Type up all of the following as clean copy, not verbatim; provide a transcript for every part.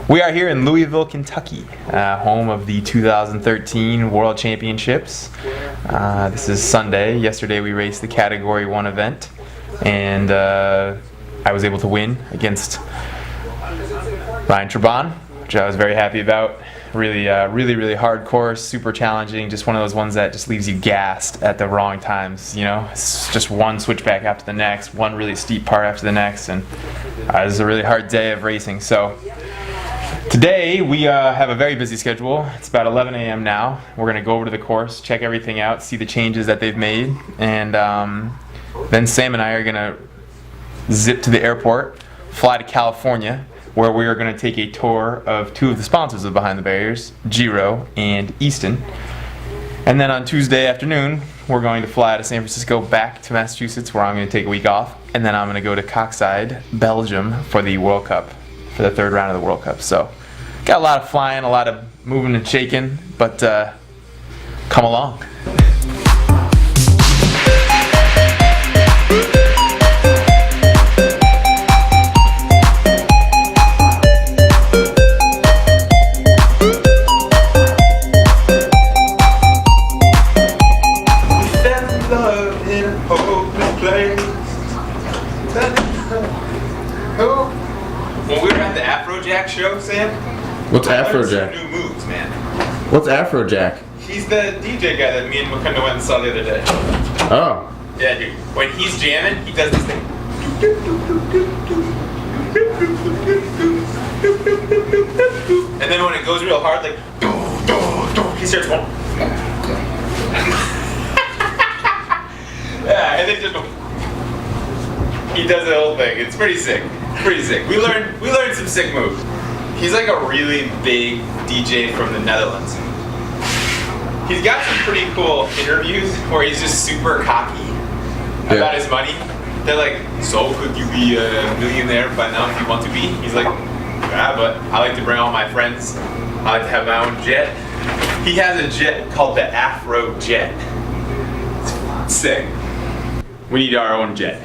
We are here in Louisville, Kentucky, home of the 2013 World Championships. This is Sunday. Yesterday we raced the Category 1 event, and I was able to win against Ryan Trabon, which I was very happy about. Really hard course, super challenging, just one of those ones that just leaves you gassed at the wrong times, you know? It's just one switchback after the next, one really steep part after the next, and it was a really hard day of racing. So today we have a very busy schedule. It's about 11 a.m. now. We're going to go over to the course, check everything out, see the changes that they've made, and then Sam and I are going to zip to the airport, fly to California, where we are going to take a tour of two of the sponsors of Behind the Barriers, Giro and Easton. And then on Tuesday afternoon, we're going to fly to San Francisco back to Massachusetts, where I'm going to take a week off, and then I'm going to go to Coxide, Belgium, for the World Cup, for the third round of the World Cup. So, got a lot of flying, a lot of moving and shaking, but come along. When we were at the Afrojack show, Sam. What's Afrojack? New moves, man. What's Afrojack? He's the DJ guy that me and Wakanda went and saw the other day. Oh. Yeah, dude. When he's jamming, he does this thing. And then when it goes real hard, like, he starts going. Yeah, and then just. He does the whole thing. It's pretty sick. Pretty sick. We learned some sick moves. He's like a really big DJ from the Netherlands. He's got some pretty cool interviews where he's just super cocky about his money. They're like, so could you be a millionaire by now if you want to be? He's like, yeah, but I like to bring all my friends. I like to have my own jet. He has a jet called the Afro Jet. It's sick. We need our own jet.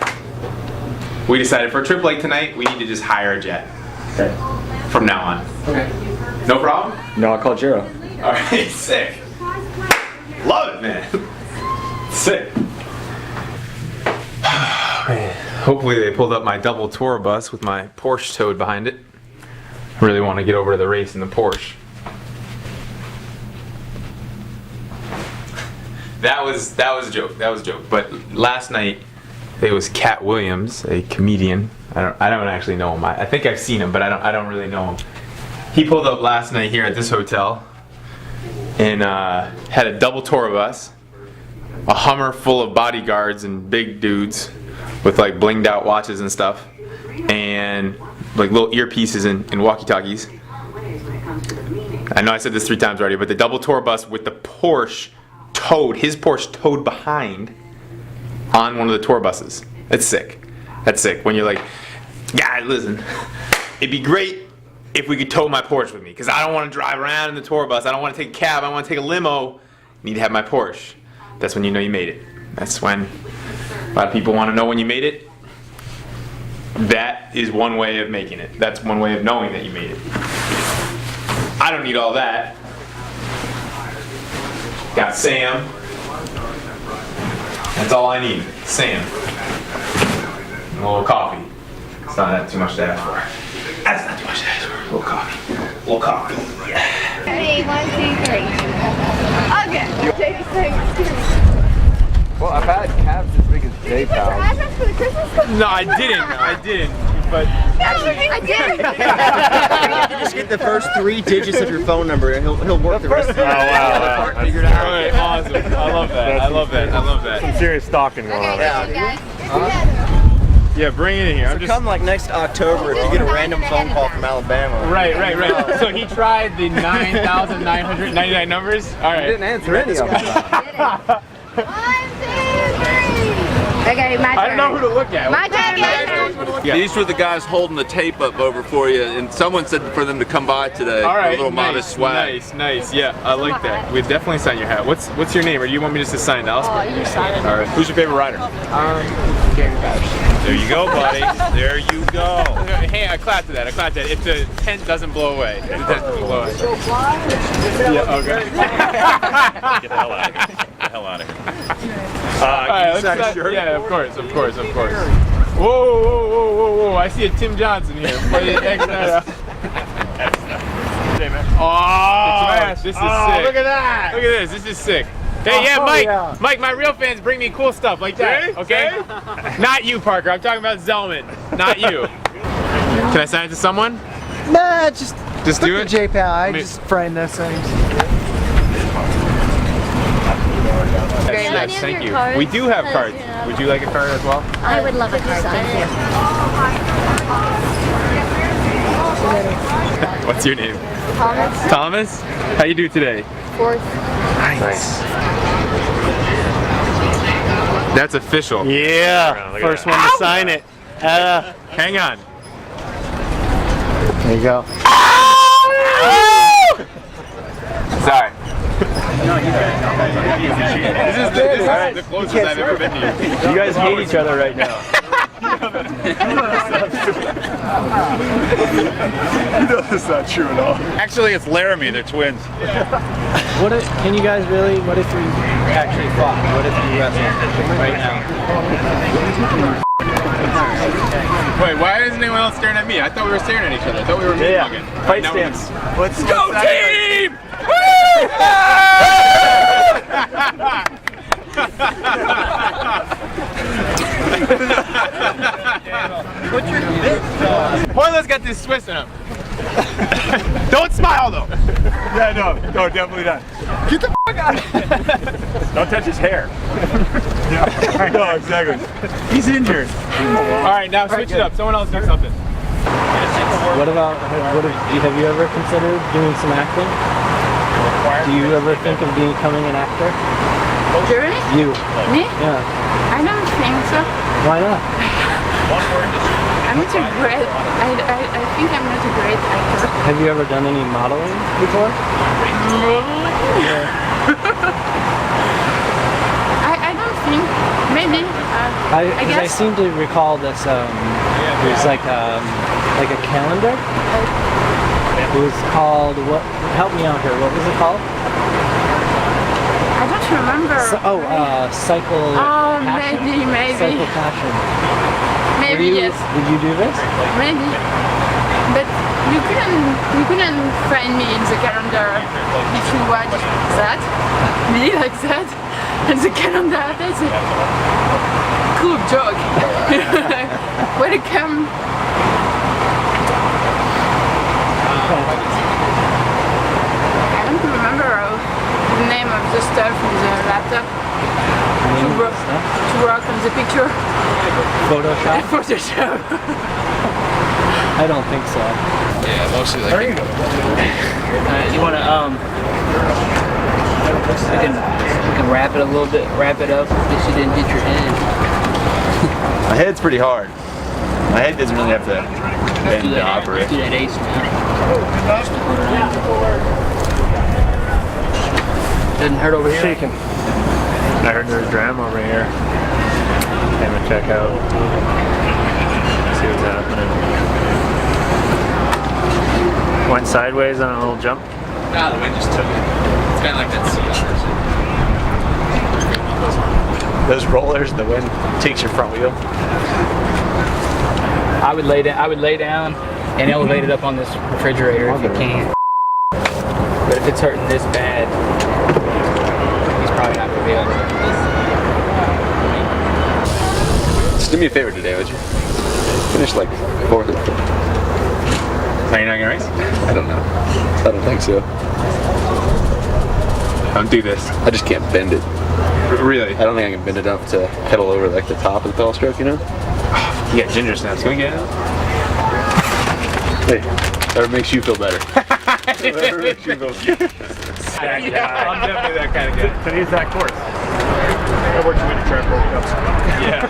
We decided for a trip like tonight, we need to just hire a jet. Okay. From now on. Okay. No problem? No, I'll call Jiro. Alright, sick. Love it, man. Sick. Man. Hopefully they pulled up my double tour bus with my Porsche towed behind it. I really want to get over to the race in the Porsche. That was a joke. That was a joke. But last night, it was Cat Williams, a comedian. I don't actually know him. I think I've seen him, but I don't really know him. He pulled up last night here at this hotel and had a double tour bus, a Hummer full of bodyguards and big dudes with like blinged out watches and stuff, and like little earpieces and walkie-talkies. I know I said this 3 times already, but the double tour bus with the Porsche towed, his Porsche towed behind on one of the tour buses. That's sick. That's sick. When you're like, God, listen, it'd be great if we could tow my Porsche with me, because I don't want to drive around in the tour bus. I don't want to take a cab. I want to take a limo. I need to have my Porsche. That's when you know you made it. That's when a lot of people want to know when you made it. That is one way of making it. That's one way of knowing that you made it. I don't need all that. Got Sam. That's all I need. Sam. And a little coffee. It's not that too much to ask for. That's not too much to ask for. A little coffee. A little coffee. Yeah. Ready, 1, 2, 3. Okay. Well, I've had calves as big as J Put your pals. address for the Christmas card? No, I didn't. But Actually, I did. You have to just get the first 3 digits of your phone number, and he'll work the rest of the part figured out. all right, awesome. I love that. I love that. Some serious stalking going on. Okay, you guys, get together. Yeah, bring it in here. So come like next October if you get a random phone call from Alabama. Right. So he tried the 9,999 numbers? All right. Didn't answer any of them. 1, 2, 3. Okay, my turn. I don't know who to look at. My turn. Yeah. These were the guys holding the tape up over for you, and someone said for them to come by today. All right, a little modest swag. Nice. Yeah, I like that. We'd definitely sign your hat. What's your name, or do you want me just to sign Alice? You sign it. All right. Who's your favorite rider? Gary Bowers. There you go, buddy. There you go. Hey, I clapped to that. I clapped at it. If the tent doesn't blow away. If the tent doesn't blow away. Yeah, okay. Get the hell out of here. Get the hell out of here. Alright, let's start. Yeah, of course. Whoa, whoa, whoa, whoa, whoa. I see a Tim Johnson here. Oh, this is sick. Look at that. Look at this. This is sick. Hey, yeah, Mike. Mike, my real fans bring me cool stuff like that. Okay? Not you, Parker. I'm talking about Zellman. Not you. Can I sign it to someone? Nah, just do it. JPal. I just frame those things. That's nice. Thank you. We do have cards. Would you like a card as well? I would love a card. Thank you. What's your name? Thomas. Thomas? How you do today? 4th. Nice. That's official. Yeah. First one to sign it. Hang on. There you go. Sorry. This is the closest I've ever been to you. You guys hate each other right now. That's not true at all. Actually, it's Laramie. They're twins. Can you guys really? What if we actually fought? What if you wrestled right now? Wait, why isn't anyone else staring at me? I thought we were staring at each other. I thought we were mean-mugging. Fight stance. Let's Go team! Hoyler's got this Swiss in him. Don't smile though. Yeah, no, definitely not. Get the fuck out of here. Don't touch his hair. Yeah, no, exactly. He's injured. All right, now switch it up. Someone else do something. What about? Have you ever considered doing some acting? Do you ever think of becoming an actor? Jeremy? You? Me? Yeah. I don't think so. Why not? I'm not a great. I think I'm not a great actor. Have you ever done any modeling before? I don't think. Maybe. I I guess. seem to recall this. There's like a calendar. It was called what? Help me out here. What was it called? I don't remember. Cycle. Oh, Passion? maybe. Cycle Passion. Maybe yes. Did you do this? Maybe. But you couldn't find me in the calendar if you watch that. Me like that. And the calendar, that's a cool joke. Welcome. I don't remember the name of the stuff in the laptop to work on the picture. Photoshop? Photoshop. I don't think so. Yeah, mostly like. You want to we can wrap it a little bit, wrap it up. If you didn't hit your head. My head's pretty hard. My head doesn't really have to bend to operate. Do that ace now. Doesn't hurt over here. Shaking. I heard there's drama over here. Came to check out. See what's happening. Went sideways on a little jump. Nah, the wind just took it. It's kind of like that sea otter. Those rollers, the wind takes your front wheel. I would lay down and elevate it up on this refrigerator if you can. But if it's hurting this bad, he's probably not gonna be able to. Just do me a favor today, would you? Finish like 4th or 5th. Are you not gonna race? I don't know. I don't think so. Don't do this. I just can't bend it. Really? I don't think I can bend it up to pedal over like the top of the pedal stroke, you know? You got ginger snaps. Can we get it? Hey, that makes you feel better. Whatever makes you feel good. Yeah, I'm definitely that kind of guy. Today's that course. I worked with the track World Cups. Yeah.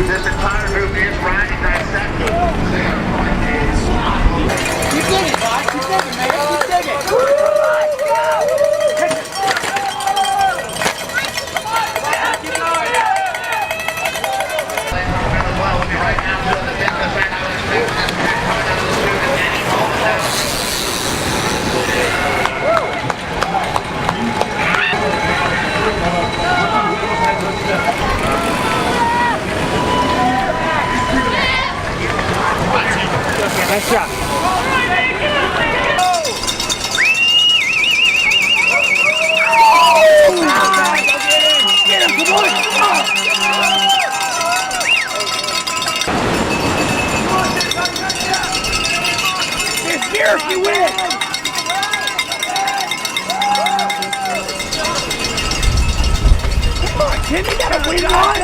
This entire group is riding that sector. Keep digging, boss. Keep digging, man. Keep digging. Nice shot. Get him, good boy. It's here if you win. Come on, Tim, you gotta win one.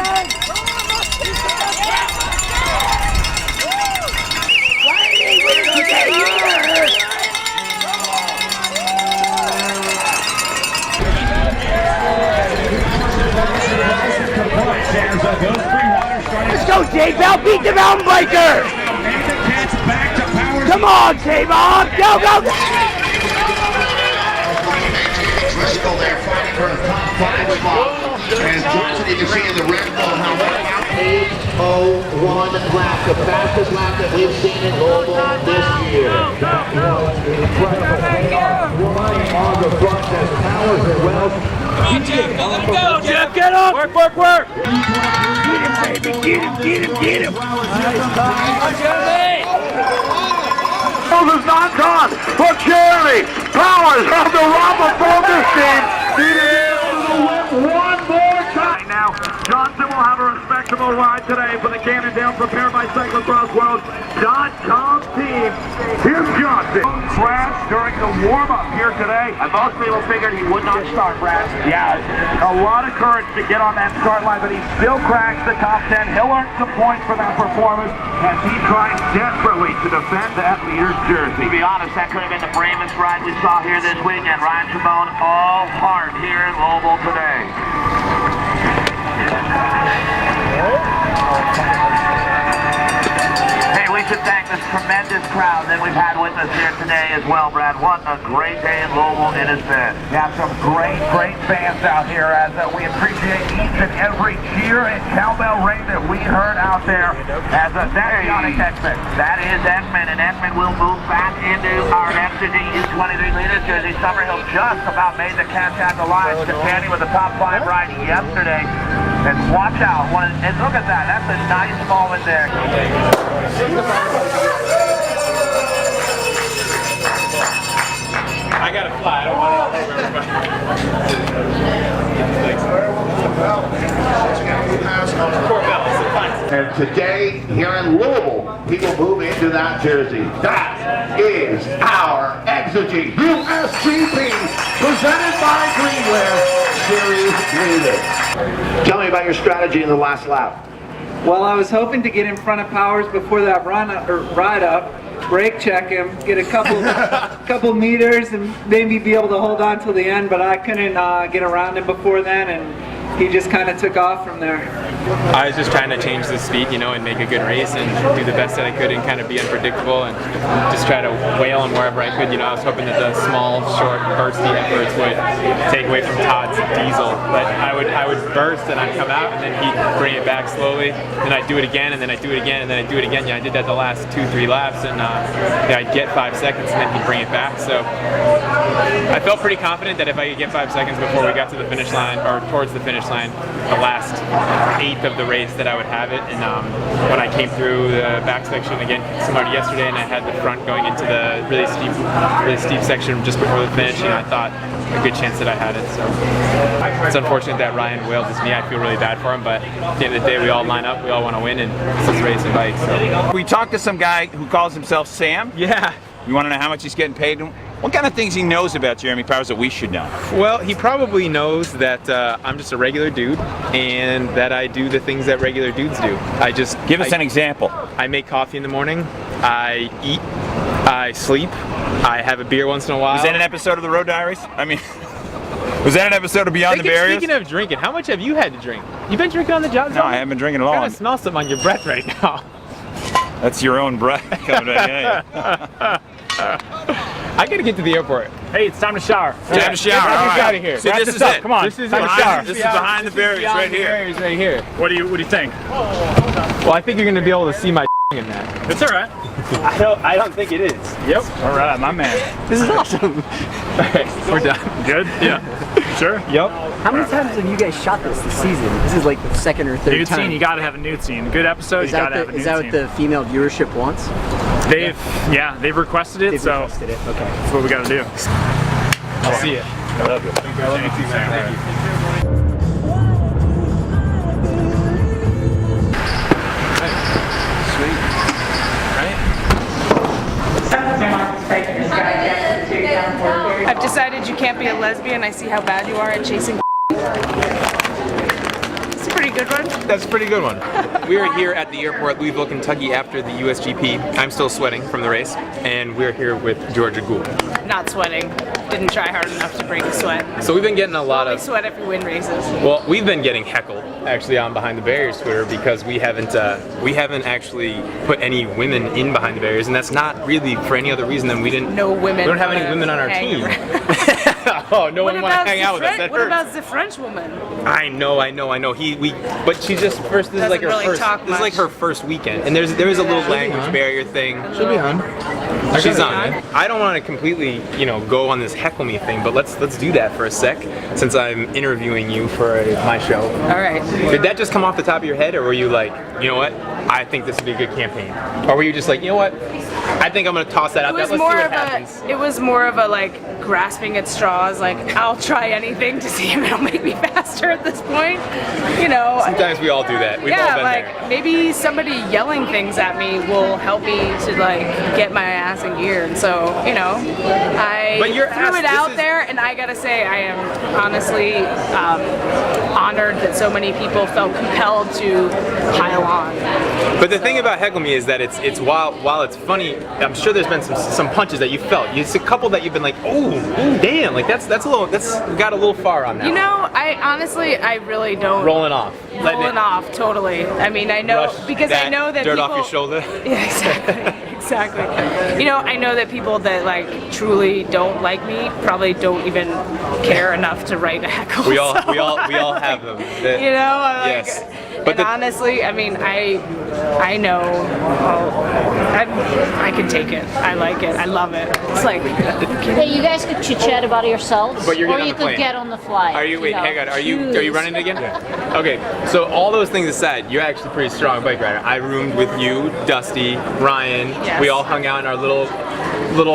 Let's go, J-Bell. Beat the mountain biker. Come on, J-Bob. Go, go, go. Driscoll there fighting for the top 5 spot. And Johnson, you can see in the red zone how right now 8:01 lap, the fastest lap that we've seen in Louisville this year. That was incredible. On the front as Powers and Wells. Come on, Jeff. Let him go, Jeff. Get up. Work, work, work. Get him, baby. Get him, get him, get him. Is not gone for Jeremy Powers of the Robert Focus team. One more time. Now, Johnson will have a respectable ride today for the Cannondale prepared by Cyclocross World. .com team. Here's Johnson. Crash during the warm-up here today. And most people figured he would not start, Brad. Yeah, a lot of courage to get on that start line, but he still cracks the top 10. He'll earn some points for that performance as he tries desperately to defend that leader's jersey. To be honest, that could have been the bravest ride we saw here this weekend. Ryan Chabon all hard here in Louisville today. Hey, we should thank this tremendous crowd that we've had with us here today as well, Brad. What a great day in Louisville it has been. Got some great fans out here as we appreciate each and every cheer and cowbell ring that we heard out there as that's Yannick Heckling. That is Ekman, and Ekman will move back into our MCD U23 leaders jersey. Summerhill just about made the catch at the line, standing with the top 5 ride yesterday. And watch out, and look at that, that's a nice moment there. I gotta fly. I don't want to everybody. And today, here in Louisville, he will move into that jersey. That is our Exigy USGP, presented by Greenware Series Leader. Tell me about your strategy in the last lap. Well, I was hoping to get in front of Powers before that ride up, brake check him, get a couple meters, and maybe be able to hold on till the end. But I couldn't get around him before then, and he just kind of took off from there. I was just trying to change the speed, you know, and make a good race and do the best that I could and kind of be unpredictable and just try to wail him wherever I could. You know, I was hoping that the small, short, bursty efforts would take away from Todd's diesel. But I would burst and I'd come out and then he'd bring it back slowly. Then I'd do it again and then I'd do it again and then I'd do it again. Yeah, I did that the last 2-3 laps and yeah, I'd get 5 seconds and then he'd bring it back. So I felt pretty confident that if I could get 5 seconds before we got to the finish line or towards the finish line, the last eighth of the race, that I would have it. And when I came through the back section again, similar to yesterday, and I had the front going into the really steep section just before the finish, and I thought a good chance that I had it. So it's unfortunate that Ryan wailed his knee. I feel really bad for him, but at the end of the day, we all line up, we all want to win, and it's this race and bike. So. We talked to some guy who calls himself Sam. Yeah. You want to know how much he's getting paid? What kind of things he knows about Jeremy Powers that we should know? Well, he probably knows that I'm just a regular dude and that I do the things that regular dudes do. Give us an example. I make coffee in the morning, I eat, I sleep, I have a beer once in a while. Was that an episode of the Road Diaries? I mean, was that an episode of Beyond the Barriers? Speaking of drinking, how much have you had to drink? You been drinking on the job? No, I haven't been drinking at all. I kind of smell something on your breath right now. That's your own breath coming right at I gotta get to the airport. Hey, it's time to shower. Time to shower. All right. Out of here. So this is it. Come on. This is time to shower. This is behind the barriers right here. Right here. What do you think? Well, I think you're gonna be able to see my in that. It's all right. I don't think it is. Yep. All right, my man. This is awesome. Okay, we're done. Good? Yeah. Sure? Yep. How many times have you guys shot this season? This is like the second or third Nude time. scene, you gotta have a nude scene. Good episode, Is you gotta that, have a nude scene. what the female viewership wants? They've requested it, They've so requested it. Okay. that's what we gotta do. I'll see you. I love you. I love you too, man. Thank you. I've decided you can't be a lesbian. I see how bad you are at chasing. It's a pretty good one. That's a pretty good one. We are here at the airport, Louisville, Kentucky, after the USGP. I'm still sweating from the race, and we're here with Georgia Gould. Not sweating. Didn't try hard enough to break a sweat. So we've been getting a lot We of. sweat if we win races. Well, we've been getting heckled actually on Behind the Barriers Twitter because we haven't actually put any women in Behind the Barriers, and that's not really for any other reason than we didn't. No women. We don't have any wanna women on our hang team. around. Oh, no one wants to hang out with us. That What hurts. about the French woman? I know. But she's just first. This is like her Doesn't really first. talk This is like much. her first weekend, and there is a little language barrier thing. She'll be on. She's on. I don't want to completely, go on this heckle me thing, but let's do that for a sec, since I'm interviewing you for my show. All right. Did that just come off the top of your head, or were you like, you know what? I think this would be a good campaign, or were you just like, you know what? I think I'm gonna toss that out there. Let's see what happens. It was more of a like grasping at straws. Like I'll try anything to see if it'll make me faster at this point. Sometimes we all do that. We've all been there. Maybe somebody yelling things at me will help me to like get my ass in gear. And so I But your threw ass- it this out is- there, and I gotta say I am honestly honored that so many people felt compelled to pile on. But the thing about heckle me is that it's while it's funny, I'm sure there's been some punches that you felt. It's a couple that you've been like, ooh, damn, like that's got a little far on that. I really don't. Rolling off. Rolling off, totally. I mean, I know Brush because I know that dirt people. off your shoulder. Yeah, exactly. I know that people that like truly don't like me probably don't even care enough to write a heckle. We all so have them. Yes. But honestly, I mean, I know. I can take it. I like it. I love it. It's like. Hey, you guys could chit chat about yourselves, But you're or getting you on the plane. could get on the fly. Are you? Wait, hang on. Are you choose. running it again? Yeah. Okay. So all those things aside, you're actually a pretty strong bike rider. I roomed with you, Dusty, Ryan. Yes. We all hung out in our little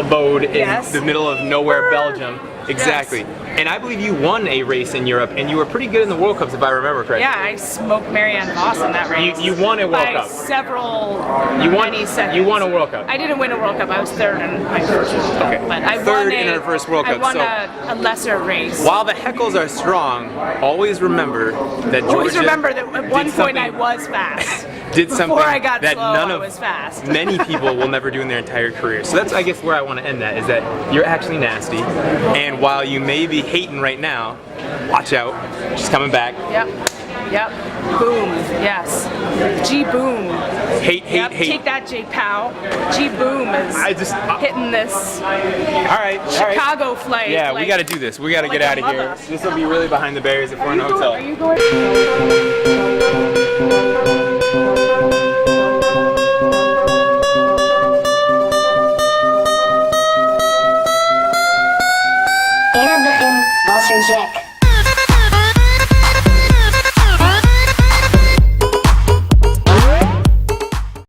abode in Yes. the middle of nowhere, Belgium. Exactly. Yes. And I believe you won a race in Europe, and you were pretty good in the World Cups, if I remember correctly. Yeah, I smoked Marianne Voss in that race. You won a World by Cup. many seconds. You won a World Cup. I didn't win a World Cup. I was third in my first World Cup. Okay. But I Third won in her first World Cup, I won so- a lesser race. While the heckles are strong, always remember that Georgia Always remember that at one did point I something- was fast. did something Before I got that slow, none I of was fast. many people will never do in their entire career. So that's, I guess, where I want to end that, is that you're actually nasty, and while you may be hating right now, watch out, she's coming back. Yep. Yep. Boom. Yes. G boom. Hate, hate, Yep. hate. Take that, J Pow. G boom is hitting this All right. Chicago flight. Yeah, like, we got to do this. We got to like get out a of here. mother. This will be really behind the barriers if we're in a hotel. Are you going? Air button, also check.